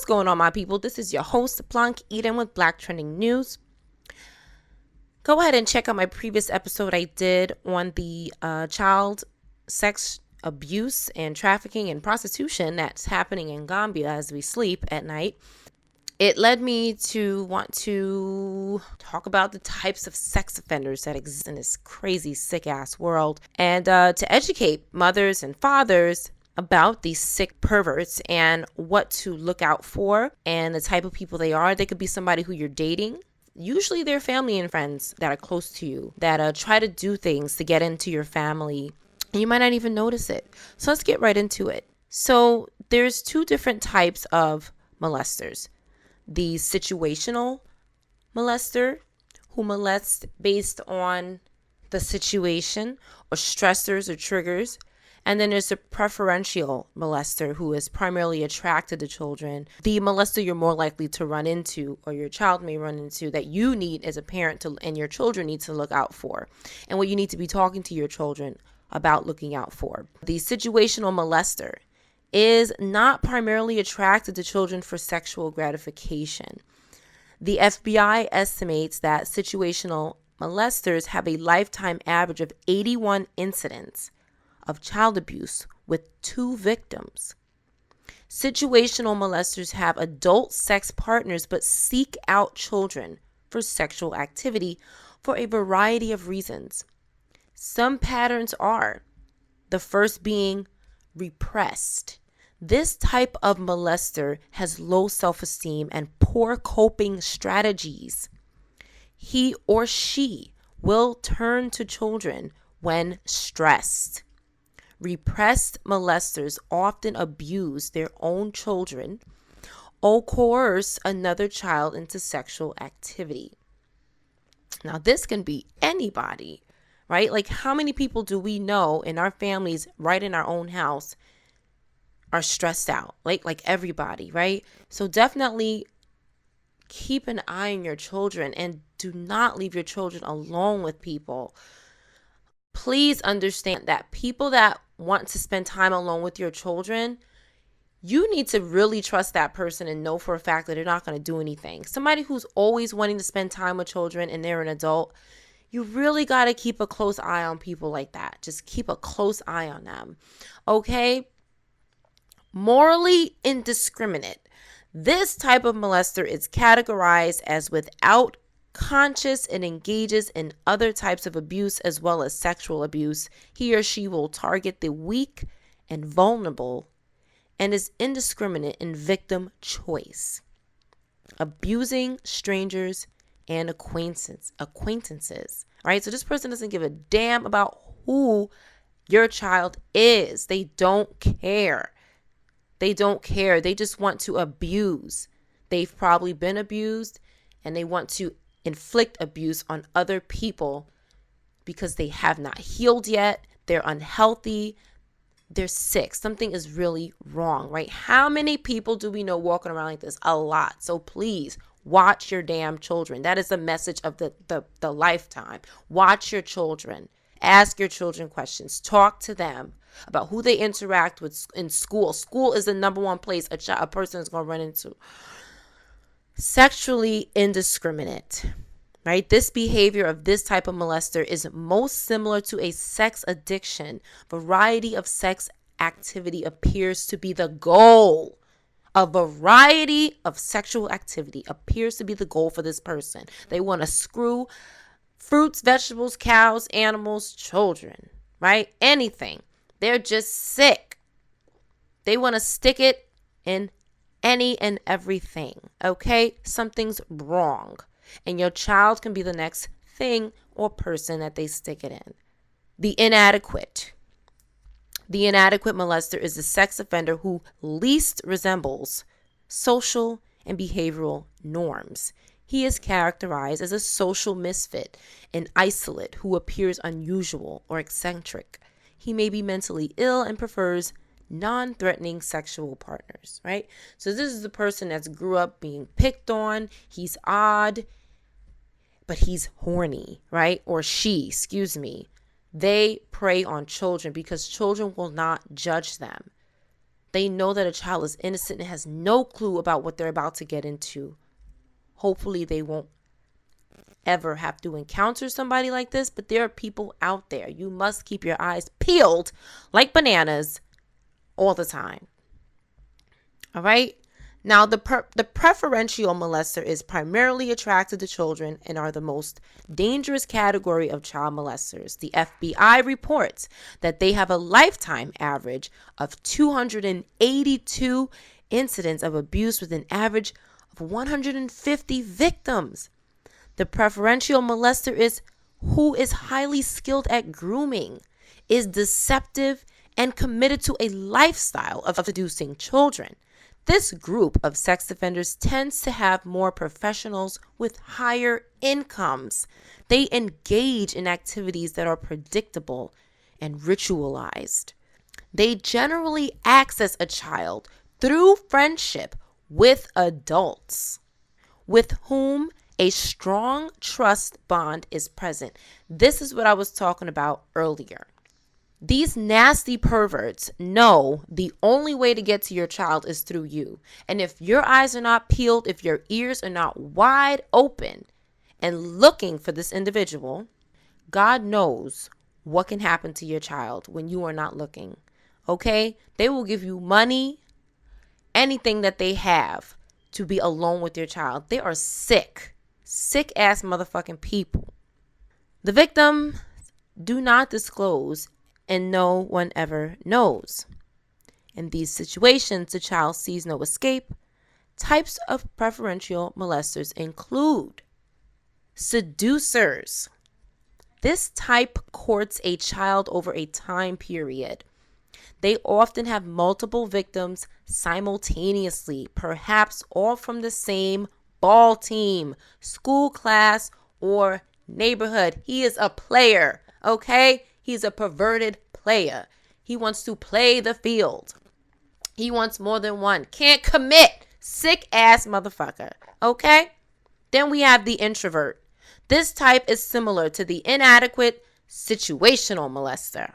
going on, my people? This is your host, Blanche Eden with Black Trending News. Go ahead and check out my previous episode I did on the child sex abuse and trafficking and prostitution that's happening in Gambia as we sleep at night. It led me to want to talk about the types of sex offenders that exist in this crazy, sick-ass world, and to educate mothers and fathers about these sick perverts and what to look out for and the type of people they are. They could be somebody who you're dating. Usually they're family and friends that are close to you that try to do things to get into your family, and you might not even notice it. So let's get right into it. So there's two different types of molesters. The situational molester, who molests based on the situation or stressors or triggers. And then there's the preferential molester, who is primarily attracted to children. The molester you're more likely to run into, or your child may run into, that you need as a parent to, and your children need to look out for, and what you need to be talking to your children about looking out for. The situational molester is not primarily attracted to children for sexual gratification. The FBI estimates that situational molesters have a lifetime average of 81 incidents of child abuse with 2 victims. Situational molesters have adult sex partners but seek out children for sexual activity for a variety of reasons. Some patterns are, the first being repressed. This type of molester has low self-esteem and poor coping strategies. He or she will turn to children when stressed. Repressed molesters often abuse their own children or coerce another child into sexual activity. Now, this can be anybody, right? Like, how many people do we know in our families, right in our own house, are stressed out? Like everybody, right? So definitely keep an eye on your children and do not leave your children alone with people. Please understand that people that want to spend time alone with your children, you need to really trust that person and know for a fact that they're not going to do anything. Somebody who's always wanting to spend time with children and they're an adult, you really got to keep a close eye on people like that. Just keep a close eye on them. Okay? Morally indiscriminate. This type of molester is categorized as without conscious and engages in other types of abuse as well as sexual abuse. He or she will target the weak and vulnerable and is indiscriminate in victim choice, abusing strangers and acquaintances, right? So this person doesn't give a damn about who your child is. They don't care. They don't care. They just want to abuse. They've probably been abused and they want to inflict abuse on other people because they have not healed yet. They're unhealthy. They're sick. Something is really wrong, right? How many people do we know walking around like this? A lot. So please watch your damn children. That is the message of the lifetime. Watch your children. Ask your children questions. Talk to them about who they interact with in school. School is the number one place a person is going to run into. Sexually indiscriminate, right? This behavior of this type of molester is most similar to a sex addiction. Variety of sex activity appears to be the goal. A variety of sexual activity appears to be the goal for this person. They want to screw fruits, vegetables, cows, animals, children, right? Anything. They're just sick. They want to stick it in any and everything, okay? Something's wrong. And your child can be the next thing or person that they stick it in. The inadequate. The inadequate molester is the sex offender who least resembles social and behavioral norms. He is characterized as a social misfit, an isolate who appears unusual or eccentric. He may be mentally ill and prefers non-threatening sexual partners, right? So this is the person that's grew up being picked on. He's odd, but he's horny, right? Or she, excuse me. They prey on children because children will not judge them. They know that a child is innocent and has no clue about what they're about to get into. Hopefully they won't ever have to encounter somebody like this, but there are people out there. You must keep your eyes peeled like bananas all the time. All right? Now, the preferential molester is primarily attracted to children and are the most dangerous category of child molesters. The FBI reports that they have a lifetime average of 282 incidents of abuse with an average of 150 victims. The preferential molester is who is highly skilled at grooming, is deceptive, and committed to a lifestyle of seducing children. This group of sex offenders tends to have more professionals with higher incomes. They engage in activities that are predictable and ritualized. They generally access a child through friendship with adults with whom a strong trust bond is present. This is what I was talking about earlier. These nasty perverts know the only way to get to your child is through you. And if your eyes are not peeled, if your ears are not wide open and looking for this individual, God knows what can happen to your child when you are not looking. Okay? They will give you money, anything that they have to be alone with your child. They are sick ass motherfucking people. The victim do not disclose, and no one ever knows. In these situations, the child sees no escape. Types of preferential molesters include seducers. This type courts a child over a time period. They often have multiple victims simultaneously, perhaps all from the same ball team, school class, or neighborhood. He is a player, okay? He's a perverted player. He wants to play the field. He wants more than one. Can't commit. Sick ass motherfucker. Okay? Then we have the introvert. This type is similar to the inadequate situational molester.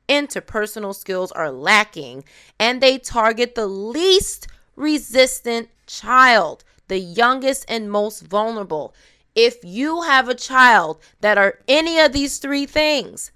Interpersonal skills are lacking, and they target the least resistant child, the youngest and most vulnerable. If you have a child that are any of these three things,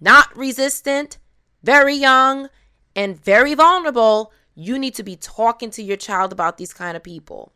not resistant, very young, and very vulnerable, you need to be talking to your child about these kind of people.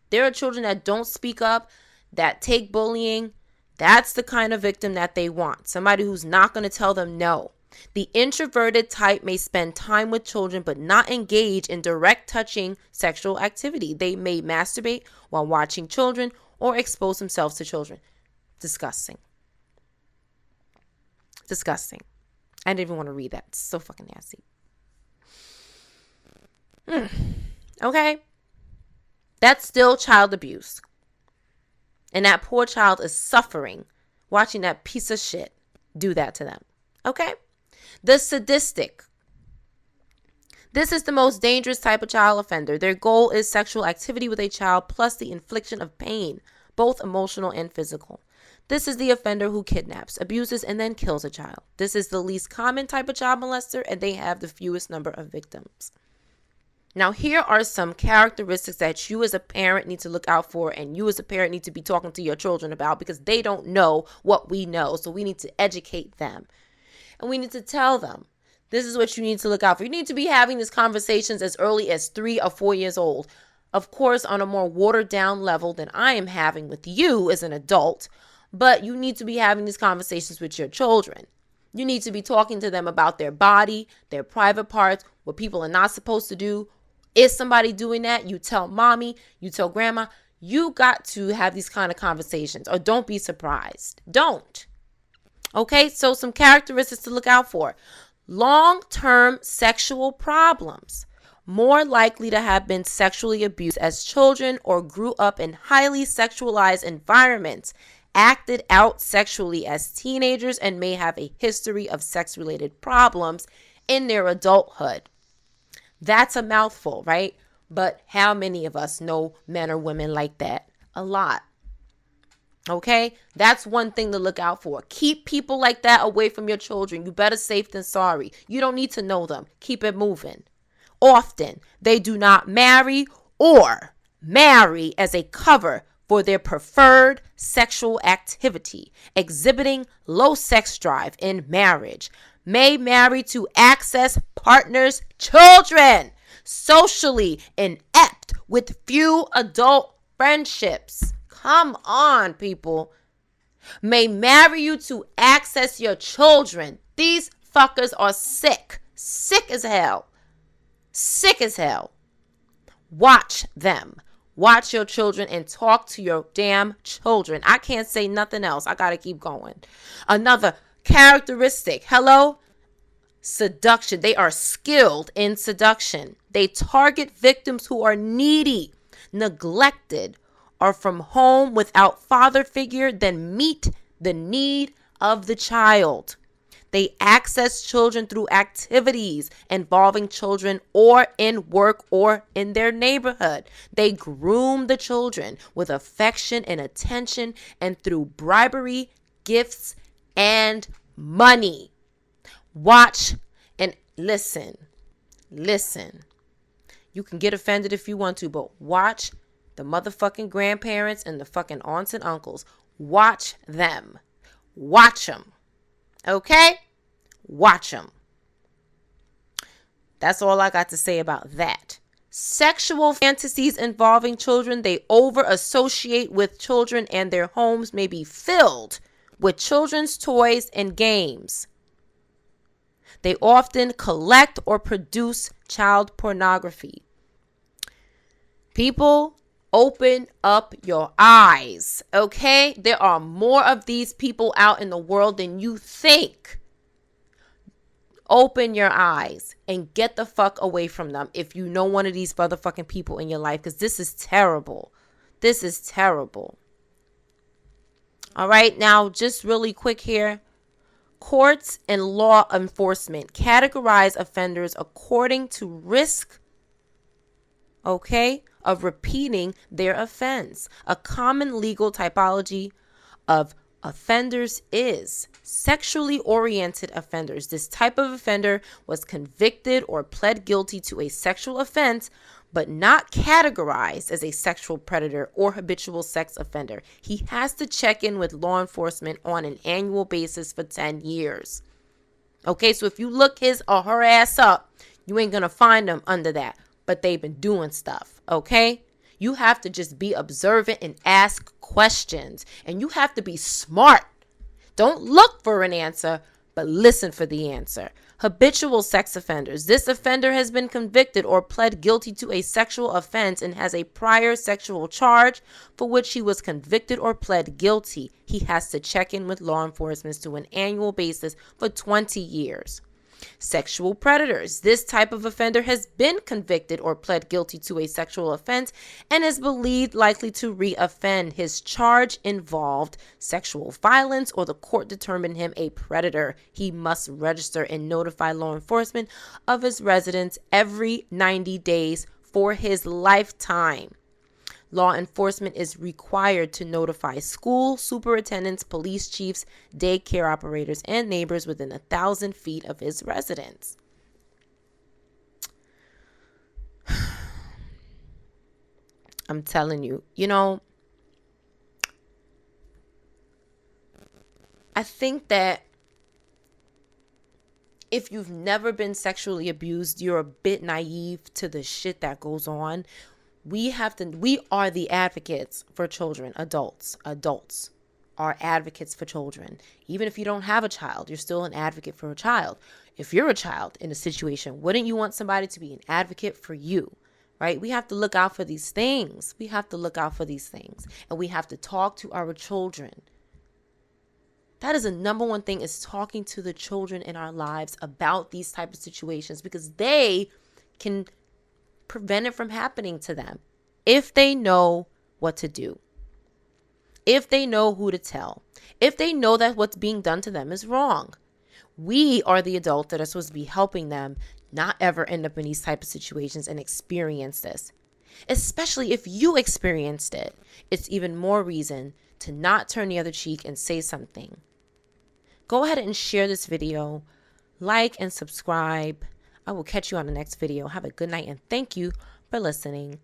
There are children that don't speak up, that take bullying. That's the kind of victim that they want. Somebody who's not going to tell them no. The introverted type may spend time with children but not engage in direct touching sexual activity. They may masturbate while watching children or expose themselves to children. Disgusting. Disgusting. I didn't even want to read that. It's so fucking nasty. Okay? That's still child abuse. And that poor child is suffering watching that piece of shit do that to them. Okay? The sadistic. This is the most dangerous type of child offender. Their goal is sexual activity with a child plus the infliction of pain, both emotional and physical. This is the offender who kidnaps, abuses, and then kills a child. This is the least common type of child molester, and they have the fewest number of victims. Now, here are some characteristics that you as a parent need to look out for, and you as a parent need to be talking to your children about, because they don't know what we know. So we need to educate them. And we need to tell them, this is what you need to look out for. You need to be having these conversations as early as 3 or 4 years old. Of course, on a more watered down level than I am having with you as an adult. But you need to be having these conversations with your children. You need to be talking to them about their body, their private parts, what people are not supposed to do. Is somebody doing that? You tell mommy, you tell grandma. You got to have these kind of conversations, or don't be surprised. Don't. Okay, so some characteristics to look out for. Long-term sexual problems. More likely to have been sexually abused as children or grew up in highly sexualized environments, acted out sexually as teenagers, and may have a history of sex-related problems in their adulthood. That's a mouthful, right? But how many of us know men or women like that? A lot. Okay? That's one thing to look out for. Keep people like that away from your children. You better safe than sorry. You don't need to know them. Keep it moving. Often, they do not marry or marry as a cover for their preferred sexual activity, exhibiting low sex drive in marriage, may marry to access partners' children, socially inept with few adult friendships. Come on, people. May marry you to access your children. These fuckers are sick. Sick as hell. Sick as hell. Watch them. Watch your children and talk to your damn children. I can't say nothing else. I gotta keep going. Another characteristic. Hello? Seduction. They are skilled in seduction. They target victims who are needy, neglected, or from home without father figure, then meet the need of the child. They access children through activities involving children or in work or in their neighborhood. They groom the children with affection and attention and through bribery, gifts, and money. Watch and listen. Listen. You can get offended if you want to, but watch the motherfucking grandparents and the fucking aunts and uncles. Watch them. Watch them. Okay? Watch them. That's all I got to say about that. Sexual fantasies involving children. They over associate with children and their homes may be filled with children's toys and games. They often collect or produce child pornography. People, open up your eyes, okay? There are more of these people out in the world than you think. Open your eyes and get the fuck away from them if you know one of these motherfucking people in your life, because this is terrible. This is terrible. All right, now just really quick here. Courts and law enforcement categorize offenders according to risk, okay, of repeating their offense. A common legal typology of offenders is sexually oriented offenders. This type of offender was convicted or pled guilty to a sexual offense, but not categorized as a sexual predator or habitual sex offender. He has to check in with law enforcement on an annual basis for 10 years. Okay, so if you look his or her ass up, you ain't gonna find them under that, but they've been doing stuff, okay? You have to just be observant and ask questions, and you have to be smart. Don't look for an answer, but listen for the answer. Habitual sex offenders. This offender has been convicted or pled guilty to a sexual offense and has a prior sexual charge for which he was convicted or pled guilty. He has to check in with law enforcement on an annual basis for 20 years. Sexual predators. This type of offender has been convicted or pled guilty to a sexual offense and is believed likely to re-offend. His charge involved sexual violence, or the court determined him a predator. He must register and notify law enforcement of his residence every 90 days for his lifetime. Law enforcement is required to notify school superintendents, police chiefs, daycare operators, and neighbors within 1,000 feet of his residence. I'm telling you, I think that if you've never been sexually abused, you're a bit naive to the shit that goes on. We are the advocates for children. Adults are advocates for children. Even if you don't have a child, you're still an advocate for a child. If you're a child in a situation, wouldn't you want somebody to be an advocate for you? Right? We have to look out for these things. And we have to talk to our children. That is the number one thing, is talking to the children in our lives about these type of situations, because they can prevent it from happening to them if they know what to do, if they know who to tell, if they know that what's being done to them is wrong. We are the adults that are supposed to be helping them not ever end up in these type of situations and experience this. Especially if you experienced it, it's even more reason to not turn the other cheek and say something. Go ahead and share this video, like and subscribe. I will catch you on the next video. Have a good night and thank you for listening.